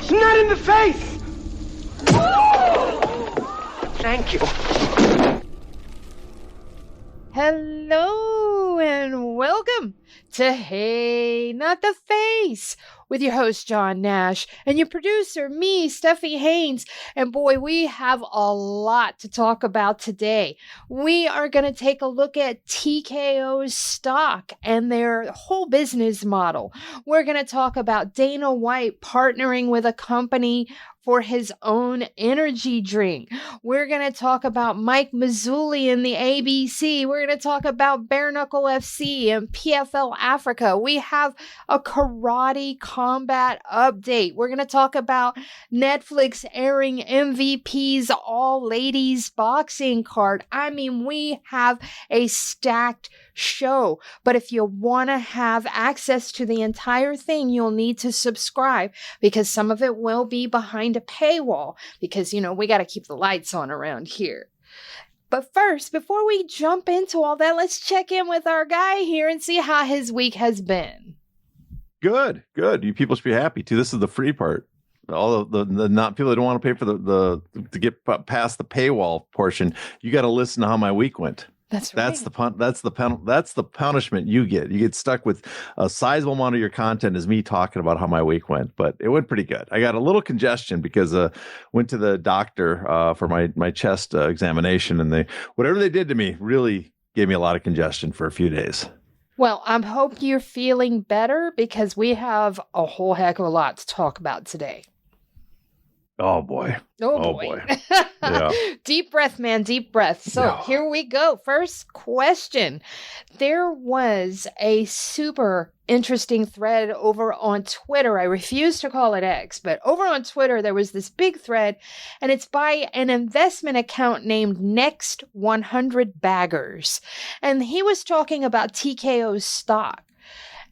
It's not in the face! Thank you. Hello and welcome to Hey, Not the Face with your host, John Nash, and your producer, me, Steffi Haynes. And boy, we have a lot to talk about today. We are going to take a look at TKO's stock and their whole business model. We're going to talk about Dana White partnering with a company for his own energy drink. We're going to talk about Mike Mazzulli and the ABC. We're going to talk about Bare Knuckle FC and PFL Africa. We have a karate combat update. We're going to talk about Netflix airing MVP's all ladies boxing card. I mean, we have a stacked show, but if you want to have access to the entire thing, you'll need to subscribe because some of it will be behind a paywall because, you know, we got to keep the lights on around here. But first, before we jump into all that, let's check in with our guy here and see how his week has been. Good. You people should be happy too. This is the free part. All the not people that don't want to pay for the to get past the paywall portion. You got to listen to how my week went. That's right. That's the punishment you get. You get stuck with a sizable amount of your content is me talking about how my week went, but it went pretty good. I got a little congestion because went to the doctor for my chest examination, and whatever they did to me really gave me a lot of congestion for a few days. Well, I hope you're feeling better because we have a whole heck of a lot to talk about today. Oh boy. Yeah. Deep breath, man. Deep breath. So Here we go. First question. There was a super interesting thread over on Twitter. I refuse to call it X, but over on Twitter, there was this big thread, and it's by an investment account named Next 100 Baggers. And he was talking about TKO's stock.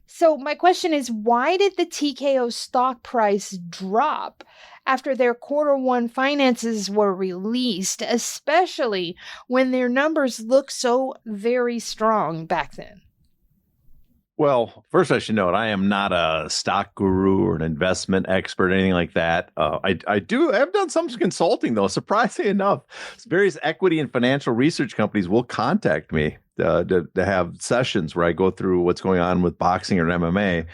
So my question is, why did the TKO stock price drop after their quarter one finances were released, especially when their numbers look so very strong back then? Well, first I should note, I am not a stock guru or an investment expert, anything like that. I've done some consulting though. Surprisingly enough, various equity and financial research companies will contact me to have sessions where I go through what's going on with boxing or MMA.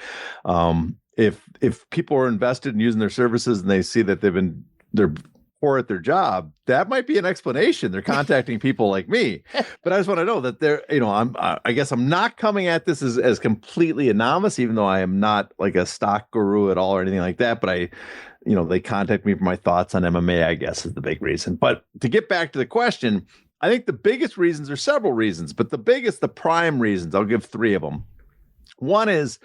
If people are invested in using their services and they see that they're poor at their job, that might be an explanation. They're contacting people like me. But I just want to know that I guess I'm not coming at this as completely a novice, even though I am not like a stock guru at all or anything like that. But they contact me for my thoughts on MMA, I guess, is the big reason. But to get back to the question, I think the biggest reasons are several reasons, but the prime reasons, I'll give three of them. One is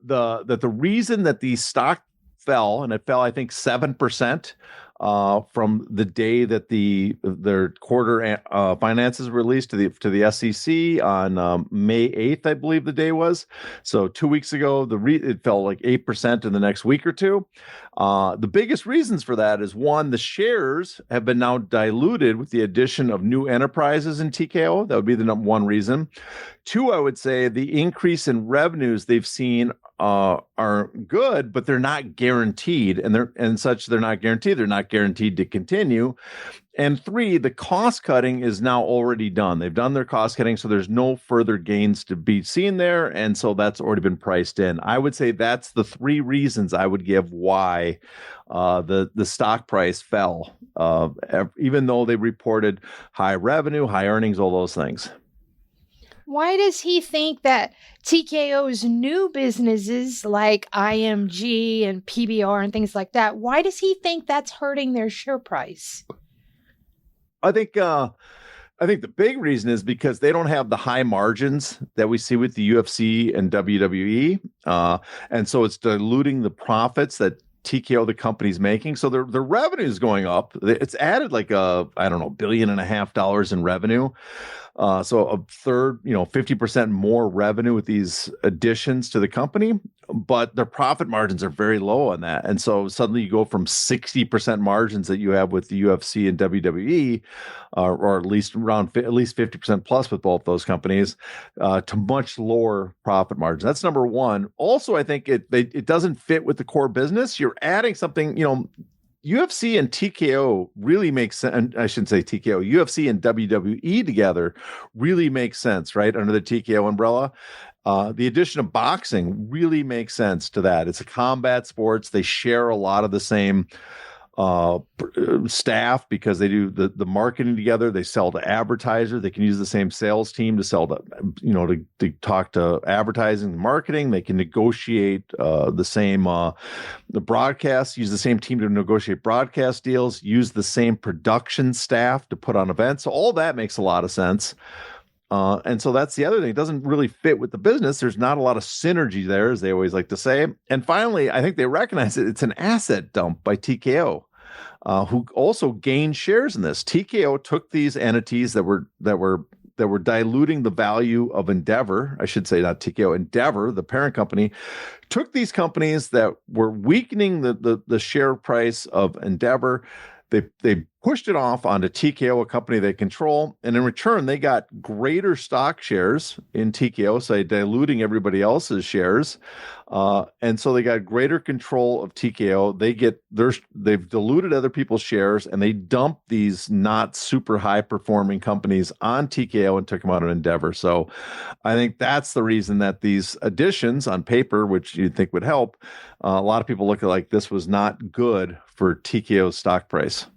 the reason that the stock fell, and it fell, I think, 7% from the day that their quarter finances were released to the SEC on May 8th, I believe the day was. So 2 weeks ago, it fell like 8% in the next week or two. The biggest reasons for that is, one, the shares have been now diluted with the addition of new enterprises in TKO. That would be the number one reason. Two, I would say the increase in revenues they've seen are good, but they're not guaranteed, and they're not guaranteed. They're not guaranteed to continue. And three, the cost cutting is now already done. They've done their cost cutting, so there's no further gains to be seen there, and so that's already been priced in. I would say that's the three reasons I would give why the stock price fell, even though they reported high revenue, high earnings, all those things. Why does he think that TKO's new businesses like IMG and PBR and things like that, why does he think that's hurting their share price? I think the big reason is because they don't have the high margins that we see with the UFC and WWE. And so it's diluting the profits that TKO, the company's making. So their revenue is going up. It's added like $1.5 billion in revenue. So a third, 50% more revenue with these additions to the company, but their profit margins are very low on that. And so suddenly you go from 60% margins that you have with the UFC and WWE, or at least 50% plus with both those companies, to much lower profit margins. That's number one. Also, I think it doesn't fit with the core business. You're adding something, UFC and TKO really makes sense. I shouldn't say TKO. UFC and WWE together really makes sense, right? Under the TKO umbrella. The addition of boxing really makes sense to that. It's a combat sports. They share a lot of the same staff because they do the marketing together. They sell to advertisers. They can use the same sales team to sell to, to talk to advertising and marketing. They can negotiate the broadcast, use the same team to negotiate broadcast deals, use the same production staff to put on events. So all that makes a lot of sense. And so that's the other thing. It doesn't really fit with the business. There's not a lot of synergy there, as they always like to say. And finally, I think they recognize it. It's an asset dump by TKO, who also gained shares in this. TKO took these entities that were diluting the value of Endeavor. I should say not TKO, Endeavor, the parent company, took these companies that were weakening the share price of Endeavor. They pushed it off onto TKO, a company they control, and in return, they got greater stock shares in TKO, so diluting everybody else's shares, and so they got greater control of TKO. They've diluted other people's shares, and they dumped these not super high performing companies on TKO and took them out of Endeavor. So, I think that's the reason that these additions on paper, which you'd think would help, a lot of people look at like this was not good for TKO's stock price.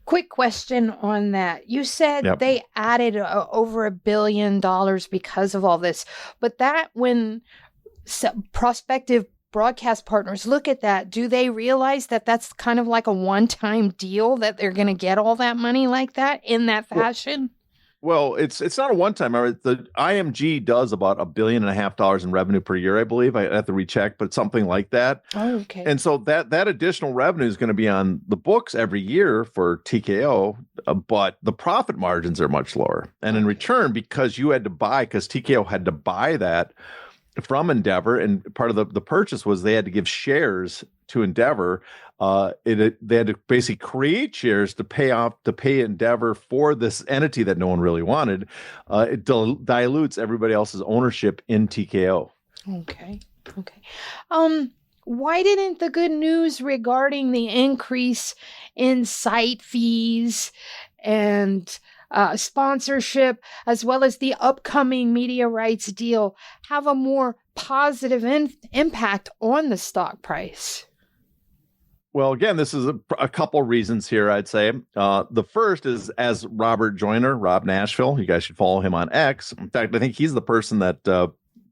Quick question on that. You said they added over $1 billion because of all this, but that when prospective broadcast partners look at that, do they realize that that's kind of like a one-time deal, that they're going to get all that money like that in that fashion? Well, it's not a one-time. The IMG does about $1.5 billion in revenue per year, I believe. I have to recheck, but something like that. Oh, okay. And so that additional revenue is going to be on the books every year for TKO, but the profit margins are much lower. And in return, because TKO had to buy that from Endeavor, and part of the purchase was they had to give shares to Endeavor. They had to basically create shares to pay Endeavor for this entity that no one really wanted. It dilutes everybody else's ownership in TKO. Okay. Why didn't the good news regarding the increase in site fees and sponsorship, as well as the upcoming media rights deal, have a more positive impact on the stock price? Well, again, this is a couple reasons here, I'd say. The first is, as Robert Joyner, Rob Nashville, you guys should follow him on X. In fact, I think he's the person that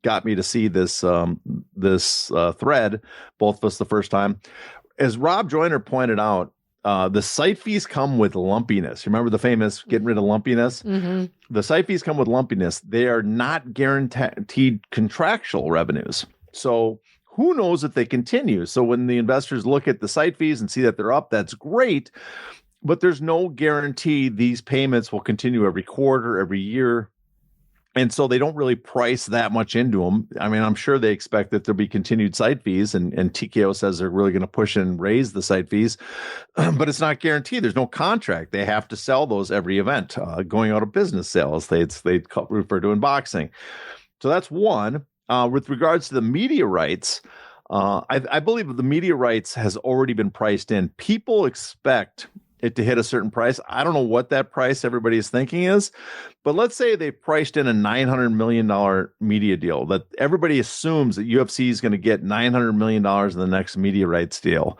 got me to see this thread, both of us the first time. As Rob Joyner pointed out, the site fees come with lumpiness. Remember the famous getting rid of lumpiness? Mm-hmm. The site fees come with lumpiness. They are not guaranteed contractual revenues. So who knows if they continue? So when the investors look at the site fees and see that they're up, that's great. But there's no guarantee these payments will continue every quarter, every year. And so they don't really price that much into them. I mean, I'm sure they expect that there'll be continued site fees, and TKO says they're really going to push and raise the site fees, but it's not guaranteed. There's no contract. They have to sell those every event, going out of business sales. They refer to in boxing. So that's one. With regards to the media rights, I believe the media rights has already been priced in. People expect it to hit a certain price. I don't know what that price everybody is thinking is, but let's say they priced in a $900 million media deal, that everybody assumes that UFC is going to get $900 million in the next media rights deal.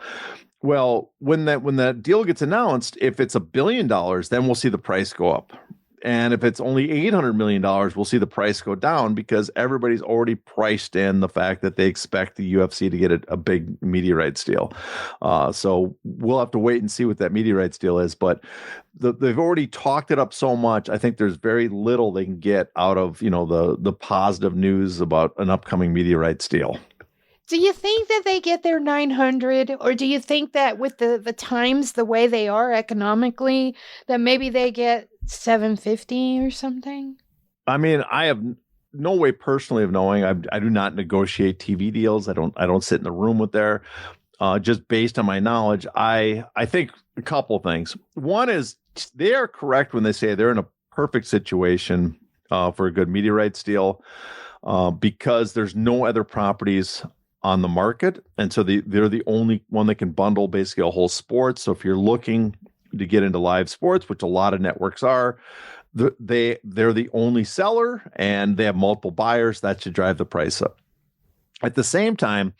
Well, when that deal gets announced, if it's $1 billion, then we'll see the price go up. And if it's only $800 million, we'll see the price go down, because everybody's already priced in the fact that they expect the UFC to get a big media rights deal. So we'll have to wait and see what that media rights deal is. But they've already talked it up so much. I think there's very little they can get out of the positive news about an upcoming media rights deal. Do you think that they get their 900, or do you think that with the times the way they are economically, that maybe they get $750 or something? I mean, I have no way personally of knowing. I do not negotiate TV deals. I don't sit in the room with there. Just based on my knowledge, I think a couple of things. One is they are correct when they say they're in a perfect situation for a good media rights deal because there's no other properties on the market. And so they're the only one that can bundle basically a whole sport. So if you're looking to get into live sports, which a lot of networks are, they're the only seller and they have multiple buyers. That should drive the price up. At the same time,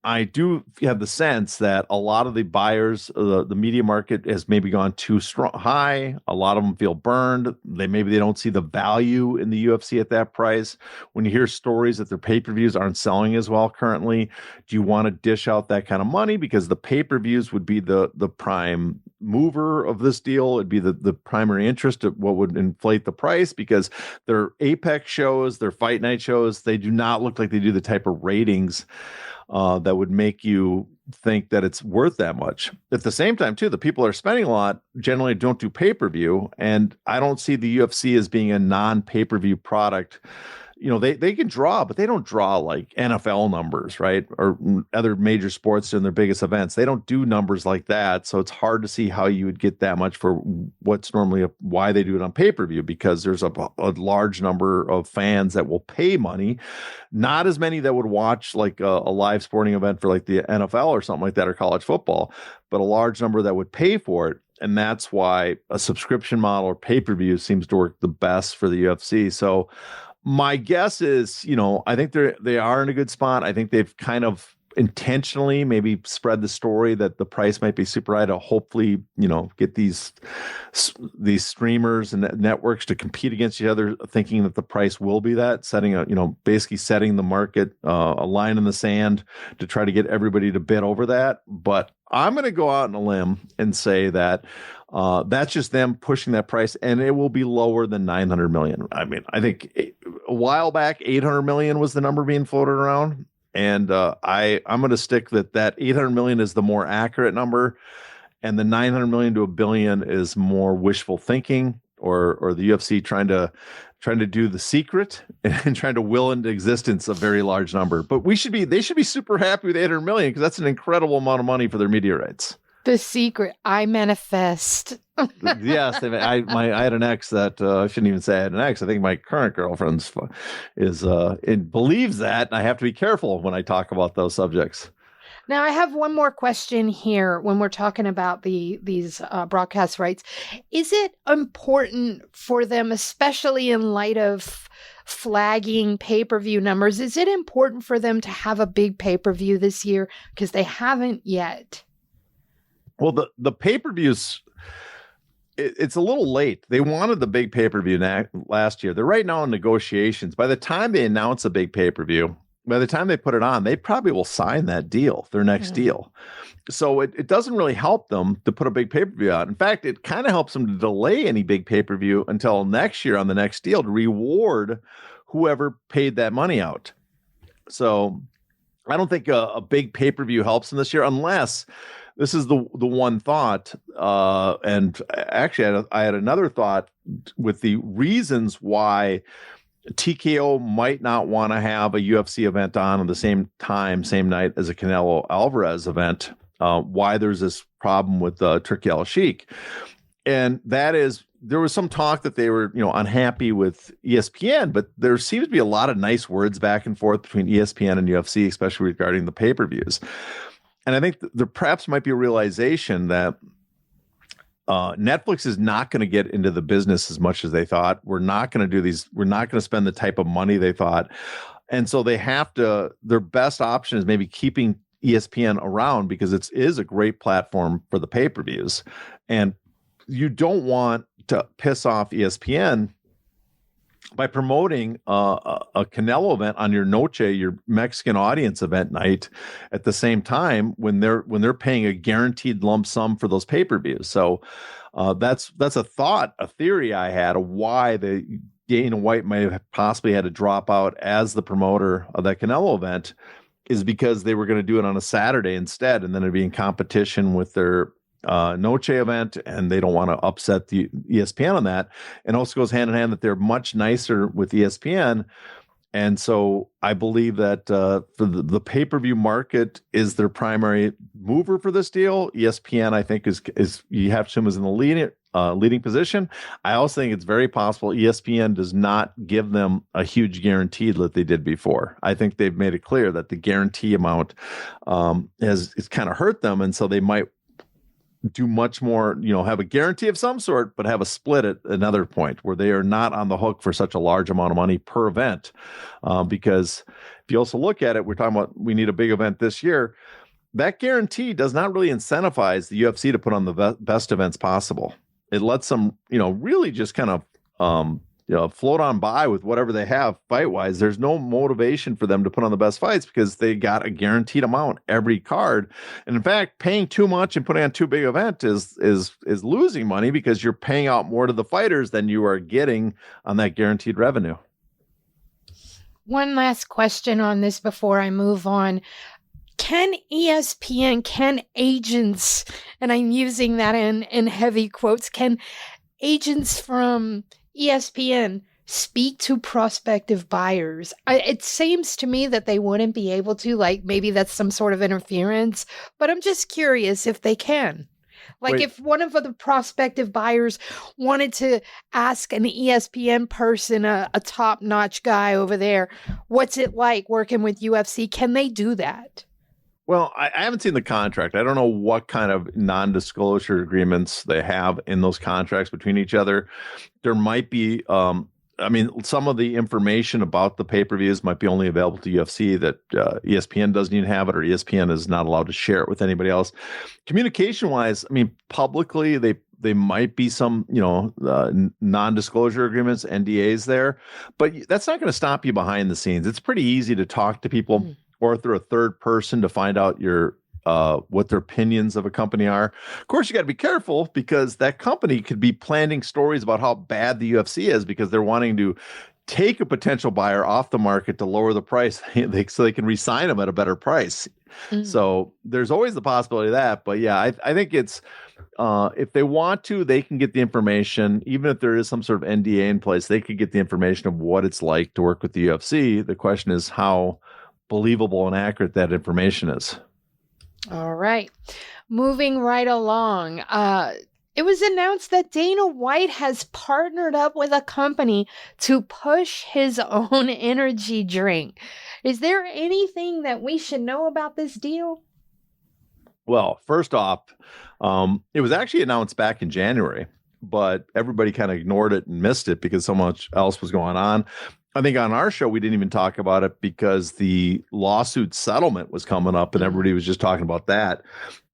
I do have the sense that a lot of the buyers, the media market has maybe gone too high. A lot of them feel burned. Maybe they don't see the value in the UFC at that price. When you hear stories that their pay-per-views aren't selling as well currently, do you want to dish out that kind of money? Because the pay-per-views would be the prime mover of this deal. It'd be the primary interest of what would inflate the price because their Apex shows, their Fight Night shows, they do not look like they do the type of ratings that would make you think that it's worth that much. At the same time, too, the people that are spending a lot generally don't do pay-per-view, and I don't see the UFC as being a non-pay-per-view product. You know, they can draw, but they don't draw like NFL numbers, right? Or other major sports in their biggest events. They don't do numbers like that. So it's hard to see how you would get that much for what's normally why they do it on pay-per-view, because there's a large number of fans that will pay money. Not as many that would watch like a live sporting event for like the NFL or something like that, or college football, but a large number that would pay for it. And that's why a subscription model or pay-per-view seems to work the best for the UFC. So my guess is, you know, I think they are in a good spot. I think they've kind of intentionally maybe spread the story that the price might be super high to hopefully, you know, get these streamers and networks to compete against each other, thinking that the price will be that, basically setting the market, a line in the sand to try to get everybody to bid over that. But I'm going to go out on a limb and say that that's just them pushing that price, and it will be lower than 900 million. I mean, I think a while back, 800 million was the number being floated around. And I'm going to stick that 800 million is the more accurate number, and the 900 million to $1 billion is more wishful thinking, or the UFC trying to do The Secret and trying to will into existence a very large number. But they should be super happy with 800 million, because that's an incredible amount of money for their media rights. The Secret, I manifest. Yes, I had an ex that I shouldn't even say I had an ex. I think my current girlfriend believes that, and I have to be careful when I talk about those subjects. Now, I have one more question here when we're talking about these broadcast rights. Is it important for them, especially in light of flagging pay-per-view numbers, is it important for them to have a big pay-per-view this year? Because they haven't yet. Well, the pay-per-views, it's a little late. They wanted the big pay-per-view last year. They're right now in negotiations. By the time they announce a big pay-per-view, by the time they put it on, they probably will sign that deal, their next deal. So it doesn't really help them to put a big pay-per-view out. In fact, it kind of helps them to delay any big pay-per-view until next year on the next deal to reward whoever paid that money out. So I don't think a big pay-per-view helps them this year, unless this is the one thought. And actually, I had another thought with the reasons why TKO might not want to have a UFC event on the same night as a Canelo Alvarez event. Why there's this problem with Turki Al-Sheikh. And that is, there was some talk that they were, unhappy with ESPN, but there seems to be a lot of nice words back and forth between ESPN and UFC, especially regarding the pay-per-views. And I think there perhaps might be a realization that Netflix is not going to get into the business as much as they thought. We're not going to do these. We're not going to spend the type of money they thought. And so they have to, their best option is maybe keeping ESPN around, because it is a great platform for the pay-per-views. And you don't want to piss off ESPN by promoting a Canelo event on your Noche, your Mexican audience event night, at the same time when they're paying a guaranteed lump sum for those pay-per-views. So that's a theory I had of why Dana White might have possibly had to drop out as the promoter of that Canelo event, is because they were going to do it on a Saturday instead, and then it'd be in competition with their Noche event, and they don't want to upset the ESPN on that. And also goes hand in hand that they're much nicer with ESPN. And so I believe that the pay-per-view market is their primary mover for this deal. ESPN, I think, is you have to assume is in the leading position. I also think it's very possible ESPN does not give them a huge guarantee that they did before. I think they've made it clear that the guarantee amount has kind of hurt them, and so they might do much more, have a guarantee of some sort, but have a split at another point where they are not on the hook for such a large amount of money per event. Because if you also look at it, we're talking about we need a big event this year. That guarantee does not really incentivize the UFC to put on the best events possible. It lets them, really just kind of, float on by with whatever they have fight-wise. There's no motivation for them to put on the best fights because they got a guaranteed amount every card. And in fact, paying too much and putting on too big an event is losing money because you're paying out more to the fighters than you are getting on that guaranteed revenue. One last question on this before I move on. Can ESPN, can agents, and I'm using that in heavy quotes, can agents from ESPN speak to prospective buyers? It seems to me that they wouldn't be able to, like maybe that's some sort of interference, but I'm just curious if they can. Like Wait. If one of the prospective buyers wanted to ask an ESPN person, a top-notch guy over there, what's it like working with UFC? Can they do that? Well, I haven't seen the contract. I don't know what kind of non-disclosure agreements they have in those contracts between each other. There might be, some of the information about the pay-per-views might be only available to UFC that ESPN doesn't even have it, or ESPN is not allowed to share it with anybody else. Communication-wise, publicly, they might be some, non-disclosure agreements, NDAs there, but that's not going to stop you behind the scenes. It's pretty easy to talk to people. Mm-hmm. Or through a third person to find out what their opinions of a company are. Of course, you got to be careful because that company could be planning stories about how bad the UFC is because they're wanting to take a potential buyer off the market to lower the price so they can re-sign them at a better price. Mm-hmm. So there's always the possibility of that. But yeah, I think it's if they want to, they can get the information. Even if there is some sort of NDA in place, they could get the information of what it's like to work with the UFC. The question is how believable and accurate that information is. All right. Moving right along. It was announced that Dana White has partnered up with a company to push his own energy drink. Is there anything that we should know about this deal? Well, first off, it was actually announced back in January, but everybody kind of ignored it and missed it because so much else was going on. I think on our show, we didn't even talk about it because the lawsuit settlement was coming up and everybody was just talking about that.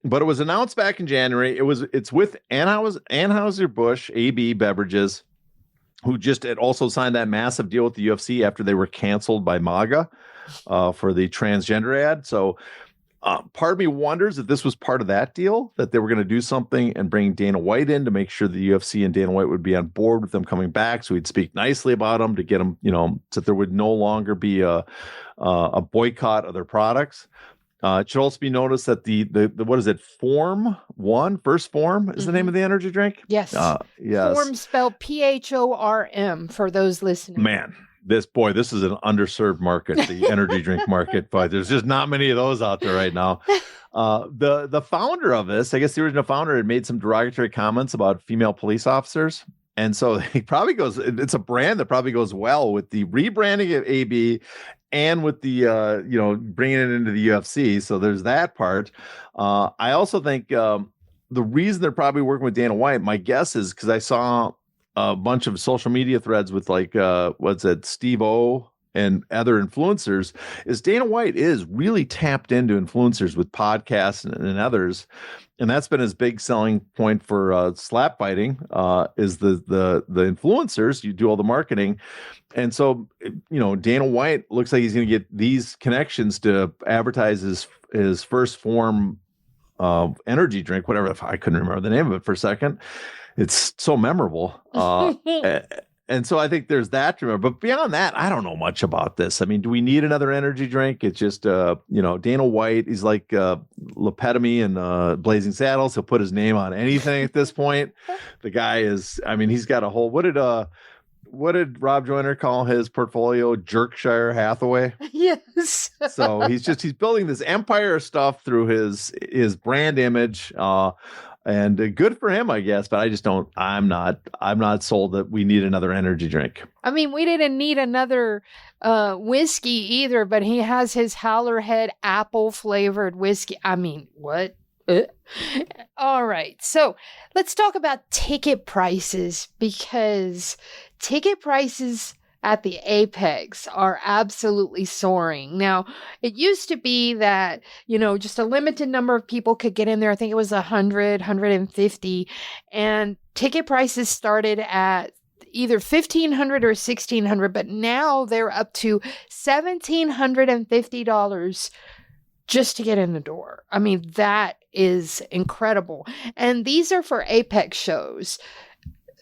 But it was announced back in January. It's with Anheuser-Busch AB Beverages, who just had also signed that massive deal with the UFC after they were canceled by MAGA for the transgender ad. So part of me wonders if this was part of that deal, that they were going to do something and bring Dana White in to make sure the UFC and Dana White would be on board with them coming back. So he'd speak nicely about them to get them, so that there would no longer be a boycott of their products. It should also be noticed that the what is it? First Form is the name of the energy drink. Yes. Yes. Form spelled PHORM for those listening. Man. This is an underserved market, the energy drink market, but there's just not many of those out there right now. The founder of this, I guess the original founder, had made some derogatory comments about female police officers. And so it's a brand that probably goes well with the rebranding of AB and with the, bringing it into the UFC. So there's that part. I also think the reason they're probably working with Dana White, my guess is because I saw a bunch of social media threads with Steve O and other influencers, is Dana White is really tapped into influencers with podcasts and others. And that's been his big selling point for slap fighting is the influencers. You do all the marketing. And so, Dana White looks like he's going to get these connections to advertise his First Form energy drink, whatever. I couldn't remember the name of it for a second. It's so memorable. And so I think there's that to remember. But beyond that, I don't know much about this. I mean, do we need another energy drink? It's just, Dana White, he's like Lepetome and Blazing Saddles. He'll put his name on anything at this point. The guy is, I mean, he's got a whole, what did Rob Joyner call his portfolio? Jerkshire Hathaway. Yes. So he's building this empire of stuff through his brand image. And good for him, I guess, but I'm not sold that we need another energy drink. I mean, we didn't need another whiskey either, but he has his Howlerhead apple flavored whiskey. I mean, what? All right. So let's talk about ticket prices, because ticket prices at the Apex are absolutely soaring. Now, it used to be that, just a limited number of people could get in there. I think it was 100, 150. And ticket prices started at either $1,500 or $1,600, but now they're up to $1,750 just to get in the door. I mean, that is incredible. And these are for Apex shows.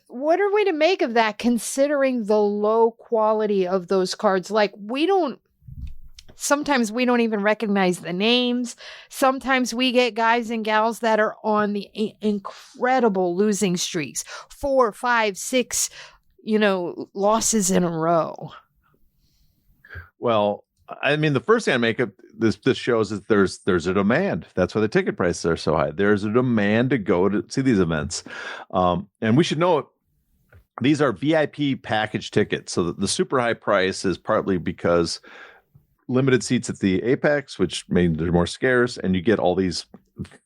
What are we to make of that, considering the low quality of those cards? Like, sometimes we don't even recognize the names. Sometimes we get guys and gals that are on the incredible losing streaks, 4, 5, 6, losses in a row. Well, I mean, the first thing I make of this shows is there's a demand. That's why the ticket prices are so high. There's a demand to go to see these events. And we should know these are VIP package tickets. So the super high price is partly because limited seats at the Apex, which means they're more scarce, and you get all these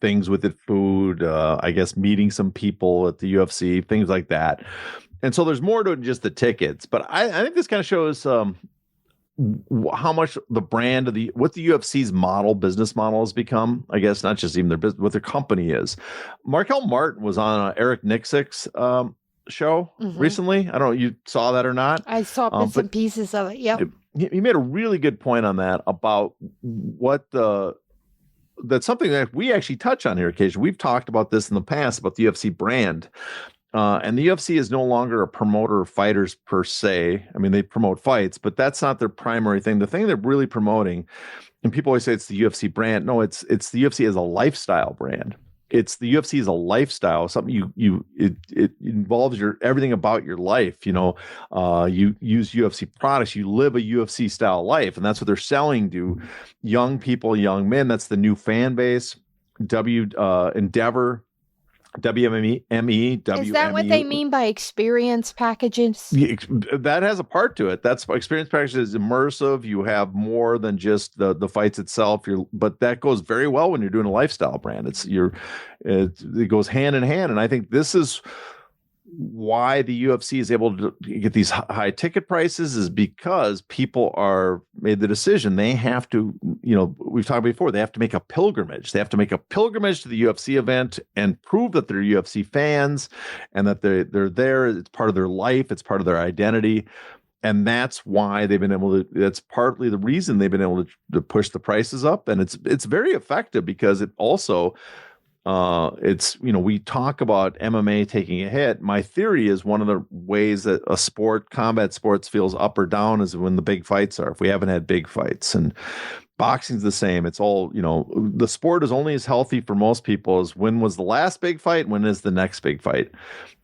things with it, food, I guess meeting some people at the UFC, things like that. And so there's more to it than just the tickets. But I think this kind of shows how much the brand of what the UFC's business model has become. I guess not just even their business, what their company is. Markel Martin was on Eric Nixick's show recently. I don't know if you saw that or not. I saw bits and pieces of it. Yep. He made a really good point on that about that's something that we actually touch on here occasionally. We've talked about this in the past about the UFC brand. And the UFC is no longer a promoter of fighters per se. I mean, they promote fights, but that's not their primary thing. The thing they're really promoting, and people always say it's the UFC brand. No, it's the UFC as a lifestyle brand. It's the UFC as a lifestyle, something it involves everything about your life. You use UFC products, you live a UFC style life, and that's what they're selling to young people, young men. That's the new fan base. Endeavor, WME, WME. Is that what they mean by experience packages? That has a part to it. That's experience package is immersive. You have more than just the fights itself. But that goes very well when you're doing a lifestyle brand. It goes hand in hand. And I think this is why the UFC is able to get these high ticket prices, is because people are made the decision. They have to, we've talked before, they have to make a pilgrimage. They have to make a pilgrimage to the UFC event and prove that they're UFC fans and that they're there. It's part of their life. It's part of their identity. And that's why they've been able to, that's partly the reason they've been able to push the prices up. And it's very effective because it also, we talk about MMA taking a hit. My theory is one of the ways that combat sports feels up or down is when the big fights are, if we haven't had big fights. And boxing's the same. It's all, the sport is only as healthy for most people as when was the last big fight, when is the next big fight.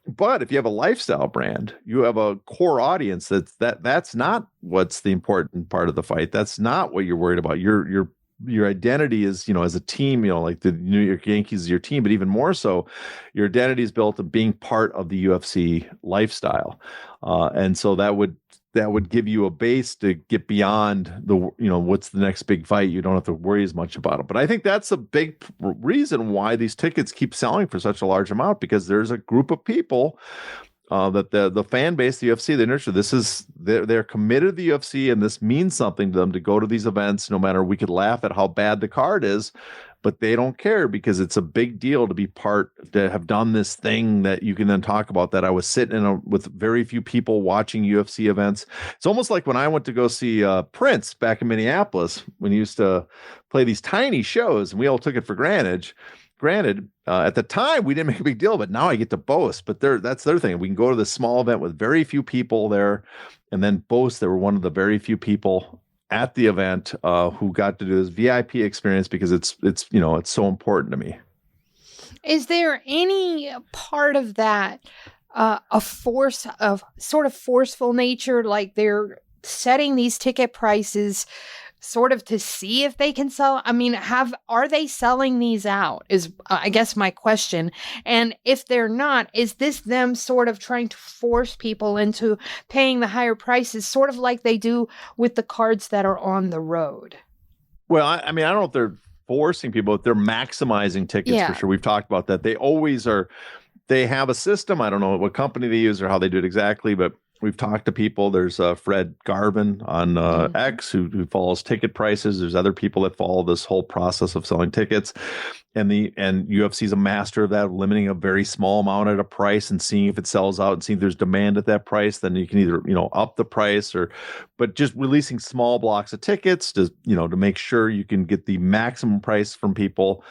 But if you have a lifestyle brand, you have a core audience that's not what's the important part of the fight. That's not what you're worried about. Your identity is, as a team, like the New York Yankees is your team, but even more so, your identity is built of being part of the UFC lifestyle. And so that would give you a base to get beyond what's the next big fight. You don't have to worry as much about it. But I think that's a big reason why these tickets keep selling for such a large amount, because there's a group of people that the fan base, the UFC, the nurture, they're committed to the UFC, and this means something to them to go to these events. No matter, we could laugh at how bad the card is, but they don't care because it's a big deal to be to have done this thing that you can then talk about. That I was sitting with very few people watching UFC events. It's almost like when I went to go see Prince back in Minneapolis, when he used to play these tiny shows, and we all took it for granted. granted, at the time we didn't make a big deal, but now I get to boast. But that's their thing. We can go to this small event with very few people there, and then boast that we're one of the very few people at the event who got to do this VIP experience because it's so important to me. Is there any part of that a force of sort of forceful nature, like they're setting these ticket prices sort of to see if they can sell? I mean, are they selling these out is I guess my question. And if they're not, is this them sort of trying to force people into paying the higher prices, sort of like they do with the cards that are on the road? Well, I mean, I don't know if they're forcing people, but they're maximizing tickets for sure. We've talked about that. They always are. They have a system. I don't know what company they use or how they do it exactly, but we've talked to people. There's Fred Garvin on X who follows ticket prices. There's other people that follow this whole process of selling tickets. And UFC is a master of that, limiting a very small amount at a price and seeing if it sells out and seeing if there's demand at that price. Then you can either, up the price but just releasing small blocks of tickets to make sure you can get the maximum price from people.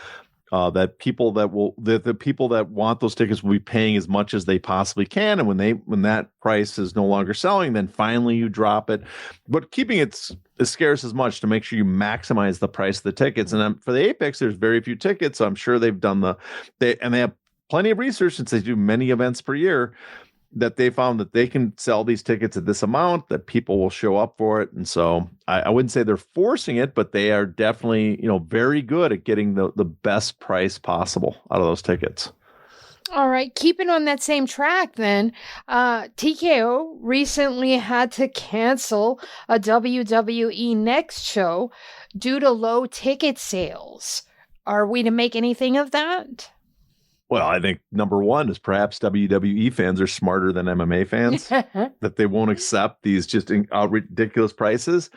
That the people that want those tickets will be paying as much as they possibly can, and when that price is no longer selling, then finally you drop it, but keeping it as scarce as much to make sure you maximize the price of the tickets. And for the Apex, there's very few tickets, so I'm sure they've done they have plenty of research since they do many events per year, that they found that they can sell these tickets at this amount, that people will show up for it. And so I wouldn't say they're forcing it, but they are definitely, very good at getting the best price possible out of those tickets. All right. Keeping on that same track then, TKO recently had to cancel a WWE Next show due to low ticket sales. Are we to make anything of that? Well, I think number one is perhaps WWE fans are smarter than MMA fans, that they won't accept these just ridiculous prices.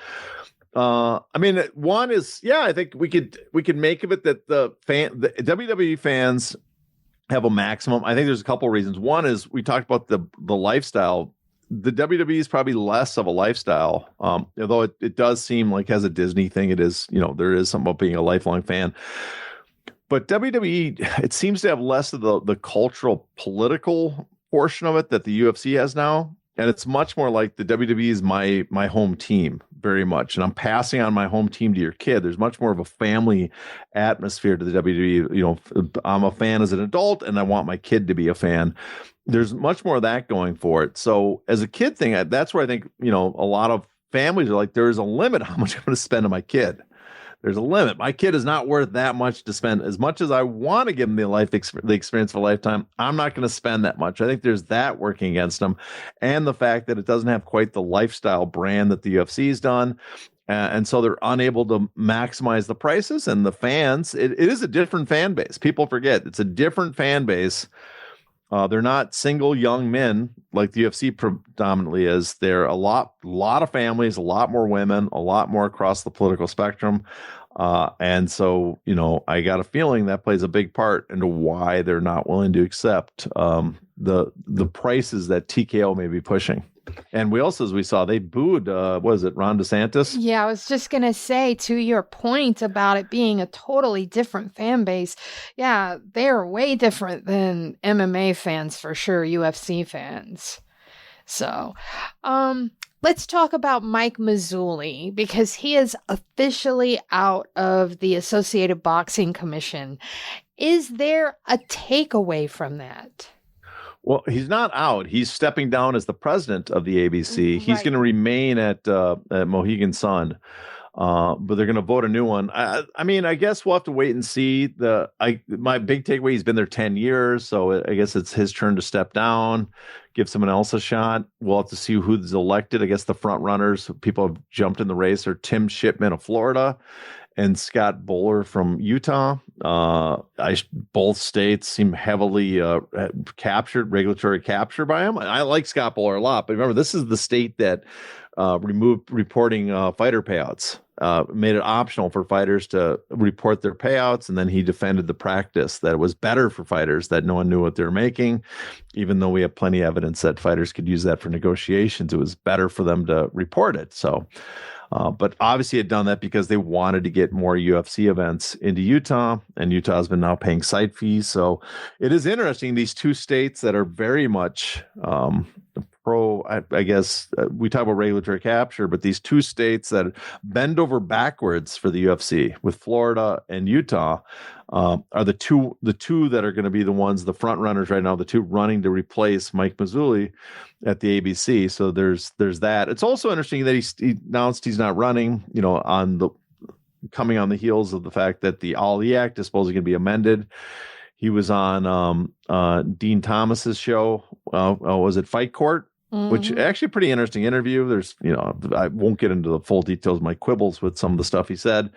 I mean, one is, I think we could make of it that the WWE fans have a maximum. I think there's a couple of reasons. One is we talked about the lifestyle. The WWE is probably less of a lifestyle, although it does seem like as a Disney thing, it is, there is something about being a lifelong fan. But WWE, it seems to have less of the cultural, political portion of it that the UFC has now. And it's much more like the WWE is my home team, very much. And I'm passing on my home team to your kid. There's much more of a family atmosphere to the WWE. I'm a fan as an adult, and I want my kid to be a fan. There's much more of that going for it. So as a kid thing, that's where I think, a lot of families are like, there's a limit how much I'm going to spend on my kid. There's a limit. My kid is not worth that much to spend. As much as I want to give him the experience of a lifetime, I'm not going to spend that much. I think there's that working against him, and the fact that it doesn't have quite the lifestyle brand that the UFC's done. And so they're unable to maximize the prices, and the fans, it is a different fan base. People forget it's a different fan base. They're not single young men like the UFC predominantly is. They're a lot of families, a lot more women, a lot more across the political spectrum. And so, I got a feeling that plays a big part into why they're not willing to accept the prices that TKO may be pushing. And we also, as we saw, they booed, Ron DeSantis? Yeah, I was just going to say, to your point about it being a totally different fan base, yeah, they're way different than MMA fans for sure, UFC fans. So, let's talk about Mike Mazzulli, because he is officially out of the Associated Boxing Commission. Is there a takeaway from that? Well, he's not out. He's stepping down as the president of the ABC. Right. He's going to remain at Mohegan Sun, but they're going to vote a new one. I mean, I guess we'll have to wait and see. My big takeaway, he's been there 10 years, so I guess it's his turn to step down, give someone else a shot. We'll have to see who's elected. I guess the front runners, people have jumped in the race, are Tim Shipman of Florida and Scott Bowler from Utah. Both states seem heavily regulatory capture by him. I like Scott Bowler a lot, but remember, this is the state that removed reporting fighter payouts. made it optional for fighters to report their payouts. And then he defended the practice that it was better for fighters, that no one knew what they were making. Even though we have plenty of evidence that fighters could use that for negotiations, it was better for them to report it. So, but obviously had done that because they wanted to get more UFC events into Utah, and Utah has been now paying site fees. So it is interesting. These two states that are very much I guess we talk about regulatory capture, but these two states that bend over backwards for the UFC, with Florida and Utah, are the two that are going to be the ones, the front runners right now, the two running to replace Mike Mazzulli at the ABC. So there's that. It's also interesting that he announced he's not running, coming on the heels of the fact that the Ali Act is supposedly going to be amended. He was on Dean Thomas's show. Was it Fight Court? Mm-hmm. Which actually a pretty interesting interview. There's, I won't get into the full details of my quibbles with some of the stuff he said,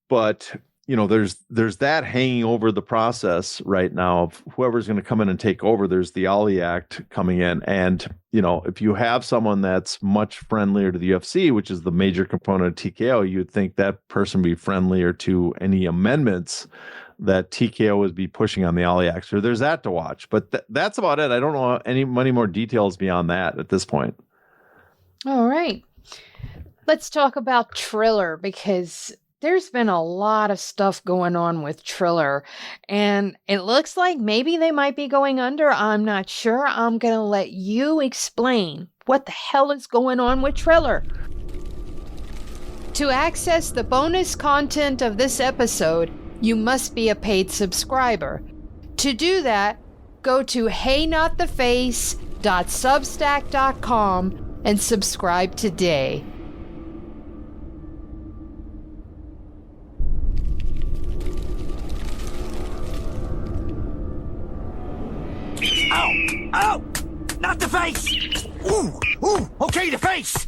but there's that hanging over the process right now of whoever's going to come in and take over. There's the Ali Act coming in. And, if you have someone that's much friendlier to the UFC, which is the major component of TKO, you'd think that person would be friendlier to any amendments that TKO would be pushing on the Ali Act. So there's that to watch. But that's about it. I don't know any more details beyond that at this point. All right. Let's talk about Triller, because there's been a lot of stuff going on with Triller, and it looks like maybe they might be going under. I'm not sure. I'm going to let you explain what the hell is going on with Triller. To access the bonus content of this episode, you must be a paid subscriber. To do that, go to heynottheface.substack.com and subscribe today. Ow! Ow! Not the face! Ooh! Ooh! Okay, the face!